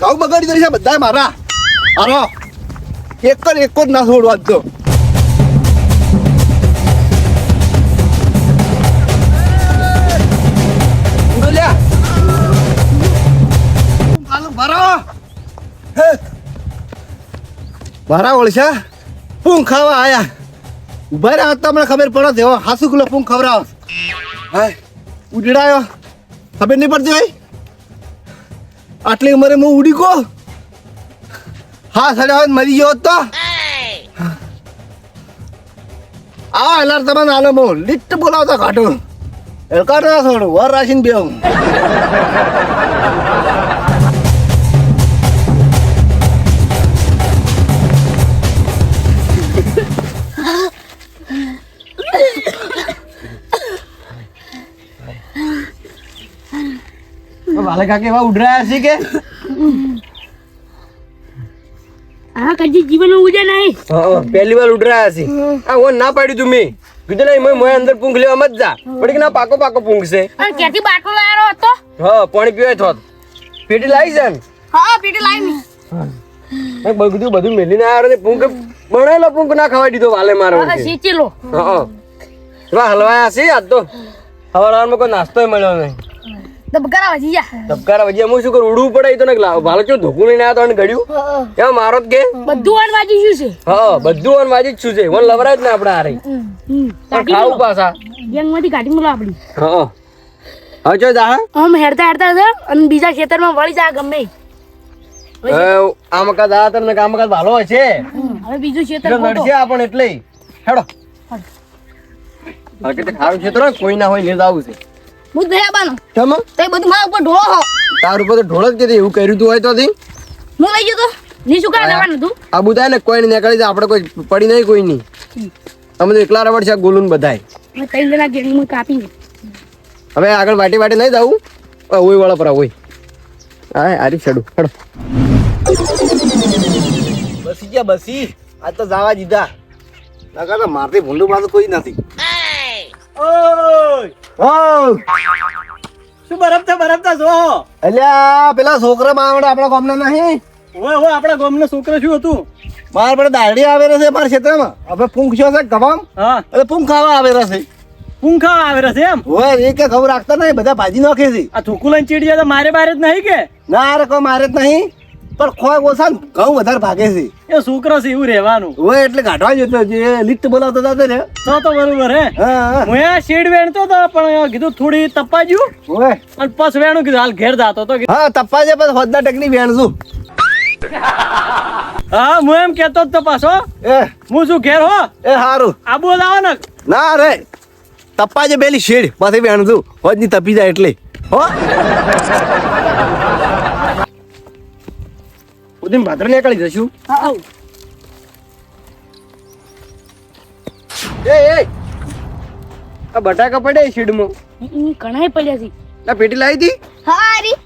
ઘઉં બગાડી દઈશ બધા મારા. હારો એક જ ના છોડવા દો. મારા ઓળશા પૂંગ ખાવા આયા. ઉભા રહ્યા તમને ખબર પડે છે. હાસુ કિલો પૂંગ ખવડાવો. હા ઉડડાયો ખબર નહીં પડતી ભાઈ. આટલી ઉંમરે હું ઉડી કો હા સડ્યા હોય મરી ગયો તો આ એલાર તમને આલો હું લીટ બોલાવતા કાઢું એલકાર ના છોડું વર રાશીને બેવું. વાલે કાકે એવા ઉડરાયા છે કે આ કદી જીવન ઉજે નહીં. પહેલી વાર ઉડરાયા છે. આ ઓન ના પાડ્યું તું મેં કીધું નહીં મોય અંદર પૂંખ લેવા મત જા પડી કે ના પાકો પૂંખ છે. અને ક્યાંથી બાટલો લાવ્યો હતો? હા પાણી પીવાય થોત પેટી લાવી છે ને. હા પેટી લાવી બધું મેલીને આવ્યો ને પૂંખ બનેલો પૂંખ ના ખવાય દીધો વાલે મારો. શીચેલો હા હલવાયા છે આજ તો સવારમાં કોઈ નાસ્તો મળ્યો નહીં. દબકારા વજી જા ધબકારા વજી હું શું કરું ઉડવું પડે તો ને ભાલો ચો ધોકું લઈને આવ્યો તો ગળ્યું એમાં મારો જ કે બધું વાન વાજી શું છે? હા બધું વન વાજી જ છું છે વન લવરાય જ ને આપણે હારે ખાવું પાછા યંગ માંથી કાઢી મળો આપડી. હા હવે ચો જા આમ હેડતા હેડતા છે અને બીજા ખેતરમાં વળી જા ગમે આ મકા દા તર ને આ મકા ભાલો છે હવે બીજું ખેતર નડશે આપણ એટલે હેડો હા કે ખારું ખેતર હોય કોઈ ના હોય ને આવું છે હું દયા બાનો તમ તે બધું મારા ઉપર ઢોળો હો તાર ઉપર તો ઢોળ જ કે એવું કર્યું તું હોય તો થી હું લઈ ગયો તો ની શું કા લેવાનું તું આ બુધાય ને કોઈ નીકળી જાય આપણે કોઈ પડી નહીં કોઈ નહીં અમે તો એકલા રવડ છે ગોલું બધાય મેં કઈ જણા ગેંગમાં કાપી હવે આગળ વાટી નહીં જવું ઓય વાળા પર ઓય હા આરી છડું હેડો બસી ગયા બસી આજ તો જવા દીધા. નકર તો મારથી ભૂંડું મારતું કોઈ નથી. શું બરફતા જો અલ્યા પેલા છોકરા માવડા આપણા ગામના નહીં. ઓય આપણા ગામનો છોકરો શું હતું? મારા પર દાડી આવે છે મારા ક્ષેત્રમાં. હવે પૂંખ છે ગવામ હા એટલે પૂંખ ખાવા આવે છે. પૂંખા આવે છે એમ? હોય એ કે ખબર રાખતા નહીં બધા ભાજી નાખે છે. આ થોકું લઈને ચીડિયા તો મારે બારે જ નહીં કે ના રે કોઈ મારે જ નહીં પણ ખોય ઓછા ને ઘઉં વધારે ભાગે છે. એ છોકરો છે એવું રહેવાનું હોય એટલે કાઢવા જતો જે લીટ બોલાવતો હતો ને. તો બરોબર હે. હા હું આ શેડ વેણતો તો પણ કીધું થોડી તપ્પા જ્યું હોય અને પસ વેણું કીધું હાલ ઘેર જાતો તો હા તપ્પા છે પણ હોદના ટેકની વેણશું. હા હું એમ કેતો જ તો પાછો એ હું શું ઘેર હો એ હારું આબુ લાવો ને ના રે તપ્પા છે પેલી શેડ પાછી વેણશું હોદની તપી જાય એટલે હો ઉદીન ભાદર નીકળી જશું એ આ બટાકા પડ્યા શીડમાં કણાઈ પડ્યા છે. આ પેટી લાવી હતી હા રી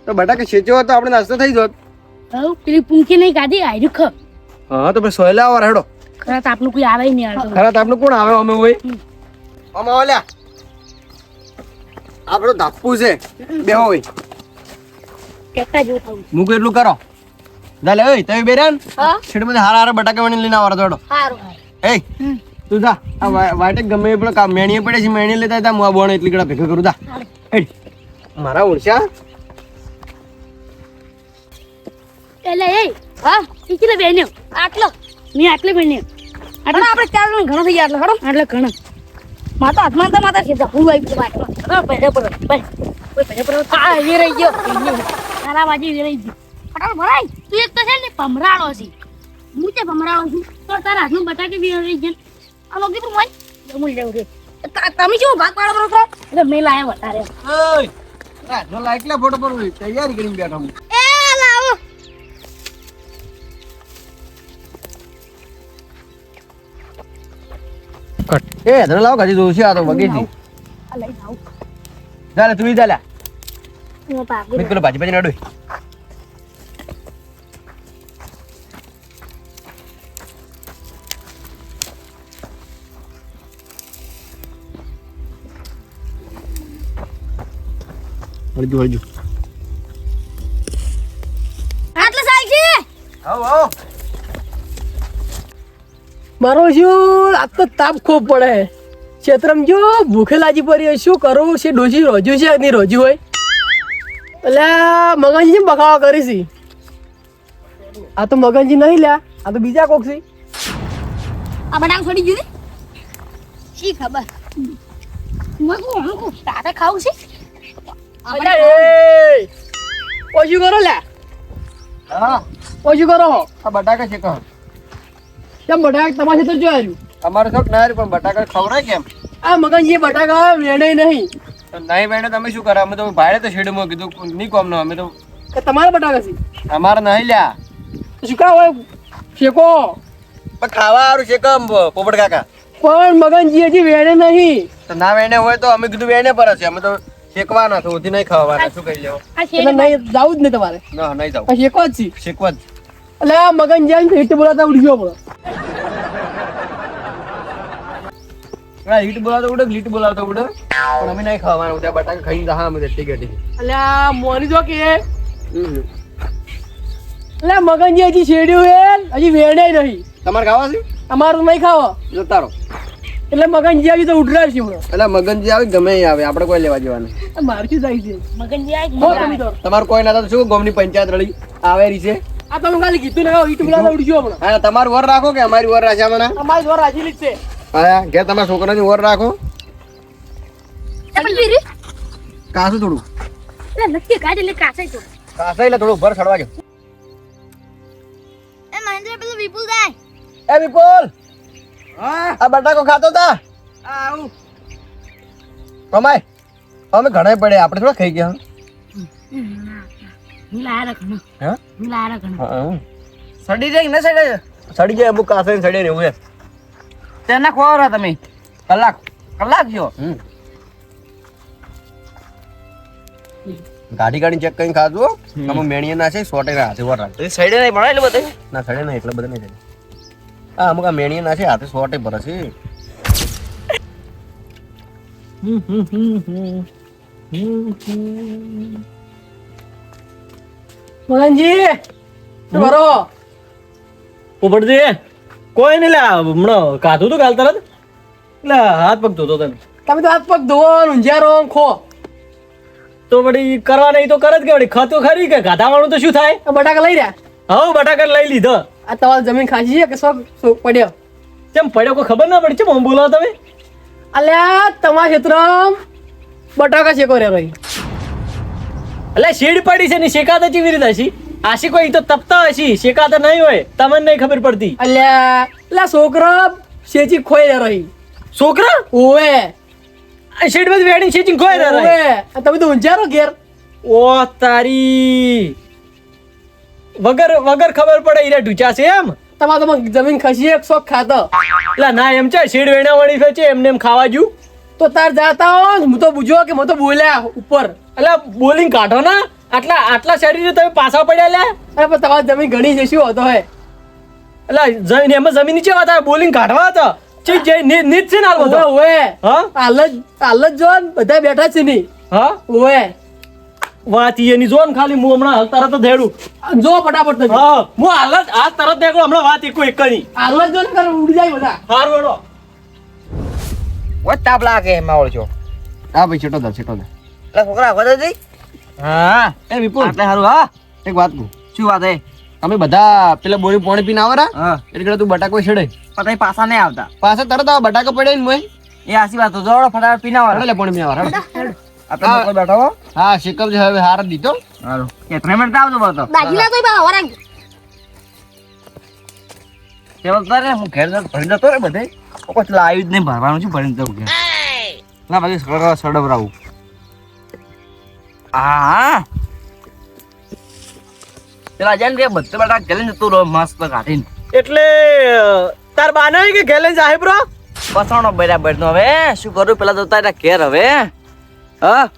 તો બટાકા શેચ્યો તો આપણે નાસ્તો થઈ જોત. હવે પેલી પૂંખી નહીં કાઢી આયરું ખ હા તો પછી સોયલા આવો હેડો ખરા તો આપણું કોઈ આવે નહીં આવતો. ખરા તો આપણે કોણ આવે અમે હોય અમે ઓલ્યા આપણો ધાપુ છે બેહો હોય કેતા જેવું થવું. મૂકો એટલું કરો ચાલે ઓય તમે બેરાન હા શેડમાં હારા બટાકા વણી લઈને આવો દોડો સારું એ તું જા આ વાટે ગમે એ પેલો કામ મેણીએ પડે છે મેણી લેતા હતા હું આ બોણ એટલી કડા ભેગા કરું જા હેડ મારા ઓળશા એટલે એ હા ઈકલે બેન્યો આટલો મેં આટલે બેન્યો આટલો આપણે ચાર જણ ઘણો થઈ ગયા આટલે ઘણો માતા હાથમાં તો માતા સીધા હું આવી ગયો બાટલો હા પહેરે પર આ એ રહી ગયો તારા બાજી એ રહી ગયો ફટાફટ ભરાય તું એક તો છે ને ભમરાળો છે હું તે ભમરાળો છું તો તારા હાથનું બટાકે બી રહી ગયા આ લોકો કીધું મોય જમુલ લેવું છે તમે શું ભાગ પાડો કરો એટલે મેં લાયા વધારે ઓય જો લાઈકલા ફોટો પર તૈયારી કરીને બેઠો હું એ લાવો એ ધર લાવ કાજી જોશી આ તો વગી જી આ લઈ જાવ ચાલે તું ઈ ચાલે હું પાગો મેં પેલો ભાજી ભાજી નડોય હળજુ મારો શું આ તો તાપ ખૂબ પડે ક્ષેત્રમાં જો ભૂખે લાગી પડી હોય શું કરું છે ડોસી રોજ્યું છે નહીં રોજ્યું હોય એટલે મગનજી બખાડો કરી છે આ તો મગનજી નહીં લ્યા આ તો બીજા કોક છે આ બટાકા છોડી ગયું ને શી ખબર મગું તારે ખાવું છે અલ્યા એ ઓછું કરો લ્યા હા ઓછું કરો આ બટાકા છે કહો કેમ બટાકા તમારે તો જોયું અમારે શોખ ના પણ બટાકા ખવડાય કેમ આ મગનજી બટાકા વેણે નહીં તો નહીં બેને તમે શું કરો અમે તો ભાડે તો શેડમાં કીધું નહીં કોમ નો અમે તો કે તમારા બટાકા છે અમારે નહીં લ્યા તો શું કા હોય શેકો પણ ખાવા સારું છે કમ પોપટ કાકા પણ મગનજી હજી વેણે નહીં તો ના વેણે હોય તો અમે કીધું વેણે પર છે અમે તો શેકવાના તો ઉધી નહીં ખાવાના શું કહી લેવો આ એટલે શેડ નહીં જાવું જ નહીં તમારે ના નહીં જાવ આ શેકો જ છે શેકવા જ એટલે આ મગનજી આવીને હિટ બોલાતા ઉડી ગયો પડે લીટ બોલાવતો ઉડે લીટ બોલાવતો ઉડે પણ અમે નહીં ખાવાના ત્યાં બટાકા ખાઈને હા અમે એટલી ગટી એટલે આ મોની જો કે એટલે મગનજી હજી શેડ્યું હે હજી વેણે નહીં તમારે ખાવા છે અમારું નહીં ખાવા જતા રહો એટલે મગનજી આવી તો ઉડરાવ છે હમણાં એટલે મગનજી આવે ગમે એ આવે આપણે કોઈ લેવા જવાનું આ મારું શું થાય છે મગનજી આ બહુ તમે તો તમારે કોઈ ના તો શું ગોમની પંચાયત રડી આવે રહી છે આ તમે ખાલી કીધું ને હિટ બોલાતા ઉડી ગયો હમણાં હા તમારું વર રાખો કે અમારી વર રાખ્યા મને અમારી જોર રાજી જ છે હા ઘેર તમારા છોકરાની વર રાખો પણ વીરી કાસું થોડું એટલે નક્કી કાઢ એટલે કાસાઈ તો કાસા એટલે થોડું ભર ચડવા ગયો એ મહેન્દ્ર પેલું વિપુલ જાય એ વિપુલ આ બટાકો ખાતો તા કમાય અમે ઘણા પડે આપણે થોડા ખાઈ ગયા હું લાયા રાખું હા હું લાયા રાખું સડી જાય ને સડી જાય અમુક કાસે સડે ને એવું તેના ખોરા તમે કલાક જો ગાડી ચેક કરીને ખાજો તમે મેણીએ ના છે સોટે હાથે વર રાખજો સડે નહીં મળે એટલે બધે ના સડે નહીં એટલે બધા નહીં સડે હા અમુક આ મેણીએ ના છે હાથે સોટે ભરે છે મગનજી શું કરો પોપટજી કોઈ નહીં લે હમણાં કાધું તું કાલ તરત એટલે હાથ પગ ધોતો તમે તમે તો હાથ પગ ધોવો ઊંઝારો ખો તો વળી કરવા નહીં તો કરે જ કે વળી ખાતું ખરી કે ગાધા વાળું તો શું થાય આ બટાકા લઈ રહ્યા હવે બટાકા લઈ લીધો આ તમારી જમીન ખાસી છે કે શોખ પડ્યો કેમ પડ્યો કોઈ ખબર ના પડી છે આમ બોલાવો તમે અલ્યા તમારા ક્ષેત્રમાં બટાકા શેકો રે રહી એટલે શેડ પડી છે ને શેકાતા કેવી રીતે હશી આશી કોઈ તો તપતા હશી શેકાતા નહીં હોય તમને નહીં ખબર પડતી અલ્યા એટલે છોકરા શેચી ખોઈ રે રહી છોકરા ઓવે શેડ બધી વેડી શેચી ખોઈ રહ્યા ઓવે આ તમે તો ઊંઝારો ઘેર ઓ તારી વગર ખબર પડે ઈરે ઢૂચા છે એમ તમારે તો જમીન ખસી એક શોખ ખાતો એટલે ના એમ છે શેડ વેણા વળી છે એમને એમ ખાવા જુ તો તાર જાતા હો હું તો બુજો કે હું તો બોલ્યા ઉપર એટલે બોલિંગ કાઢો ના આટલા શરીરે તમે પાછા પડ્યા લે અરે પણ તમારી જમીન ઘણી છે શું હતો હે એટલે એમાં જમીન નીચે હતા બોલિંગ કાઢવા હતા ચી જઈ નીચ છે ને હાલ ઓવે બધો ઓવે હા હાલ જ જો ને બધા બેઠા છે નહીં હા ઓવે વાત એની જો ને ખાલી હું હમણાં હાલ તરત જ હેડું જો ફટાફટ તમે હા હું હાલ તરત દેખો હમણાં વાત એક ની હાલ જ જો ને કર ઉડી જાય બધા હાર વેડો ઓ તાપ લાગે માવળ છો હા ભાઈ છેટો દે એટલે છોકરા વધે જઈ હા એ વિપુલ આટલે હારું હા એક વાત કહું શું વાત હે અમે બધા પેલા બોરી પાણી પીને આવરા હા એટલે તું બટાકો છેડે પણ પાછા નહીં આવતા પાછા તરત આ બટાકો પડે ને મોય એ આસી વાત તો જોડો ફટાફટ પીના એટલે પાણી પીને આવરા આપણે લોકો બેઠો હો હા શેકબ જે હવે હાર દીધો હાલો કેટલા મિનિટ આવજો બતો દાજીલા તો બા વરાંગ ચલો તારે હું ઘેર ભરી જતો રે બધે કોઈ લાવી જ નહીં ભરવાનું છું ભરીને જવું ઘેર ના બાકી સડવરાવું હા પેલા જાય ને કે બધે બેટા ગેલે જતું રહો મસ્ત કાઢીને એટલે તાર બાના કે ગેલે જાય બ્રો પસાણો બરાબર નો હવે શું કરું પેલા તો તારા ઘેર હવે હા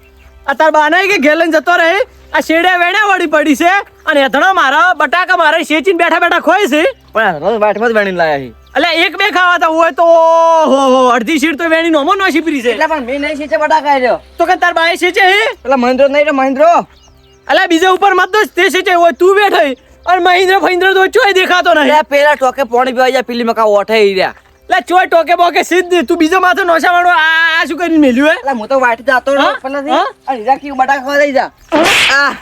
આ તાર બાના કે ગેલે જતો રહે આ શેડે વેણા વળી પડી છે અને હેથણો મારા બટાકા મારે શેચીને બેઠા બેઠા ખોય છે પણ રોજ વાટમાં જ વેણીને લાયા છે એટલે એક બે ખાવાતા હોય તો ઓહો અડધી શીટ તો વેણી નોમો નો શીપરી છે એટલે પણ મેં નહીં છે બટાકા રહ્યો તો કે તાર બાએ શેચે હે પેલા મહેન્દ્રો નહીં રે મહેન્દ્રો એટલે બીજા ઉપર મત દોસ તે શેચે હોય તું બેઠો અને મહિન્દ્ર ફહિન્દ્ર તો ચોય દેખાતો નહીં અલ્યા પેલા ટોકે પાણી પીવા જાય પેલી મકા ઓઠે ઈ રહ્યા લે ચોય ટોકે બોકે સીધ તું બીજો માથે નોશા વાળો આ શું કરીને મેલ્યું હે અલ્યા હું તો વાટી જતો હા? પેલાથી હા? અને હીરા કી બટાકા ખાવા લઈ જા આ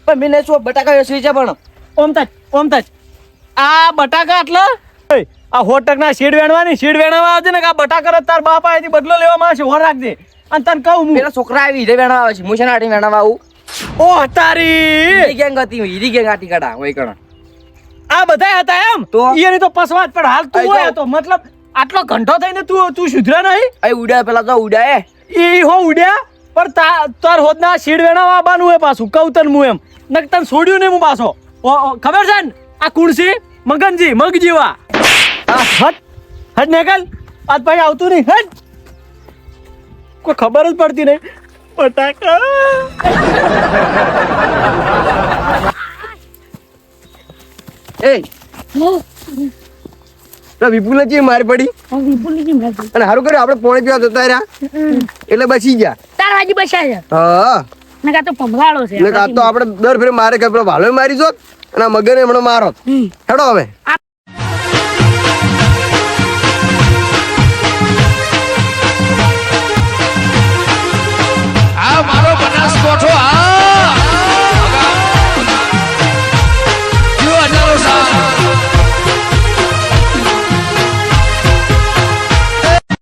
પણ મેને શું બટાકા વેચી છે પણ ઓમ તાજ આ બટાકા આટલા ઓય, આ હોટકના શેડ વેણવાની શેડ વેણવા આવજે ને કે આ બટાકા તાર બાપ આયેથી બદલો લેવામાં આવશે હોર રાખજે અને તને કહું હું પેલા છોકરા આવી હીરે વેણવા આવે છે હું છે ને આટી વેણવા આવું ઓ તારી હીરી ગેંગ હતી હીરી ગેંગ આટી કાઢા હોય કણ આ બધા હતા એમ તો? ઈયાની તો પસવાત પણ હાલ તું આઈ હોય તો. હતો મતલબ આટલો ઘંટો થઈને તું સુધરા નહીં અહીં ઉડ્યા પેલા તો ઉડ્યા ઈ હો ઉડ્યા પણ તાર હોદના શેડ વેણાવા આવવાનું હોય પાછું કહું તને હું એમ નક તને છોડ્યું નહીં હું પાછો ખબર છે ને આ કુણસી મગનજી મગ જેવા હટ હટ નીકળ આજ પછી આવતું નહીં હટ કોઈ ખબર જ પડતી નહીં બટાકા એ તો વિપુલ જે મારી પડી વિપુલની કેમ રાખી? અને સારું કર્યું આપણે પાણી પીવા જતા રહ્યા એટલે બચી ગયા તાર વાજી બસ્યા છે હા નકા તો પમલાળો છે ને કાં તો આપણે દર ફેરે મારે કે પેલો ભાલો મારી જોત અને આ મગને હમણાં મારો હેડો હવે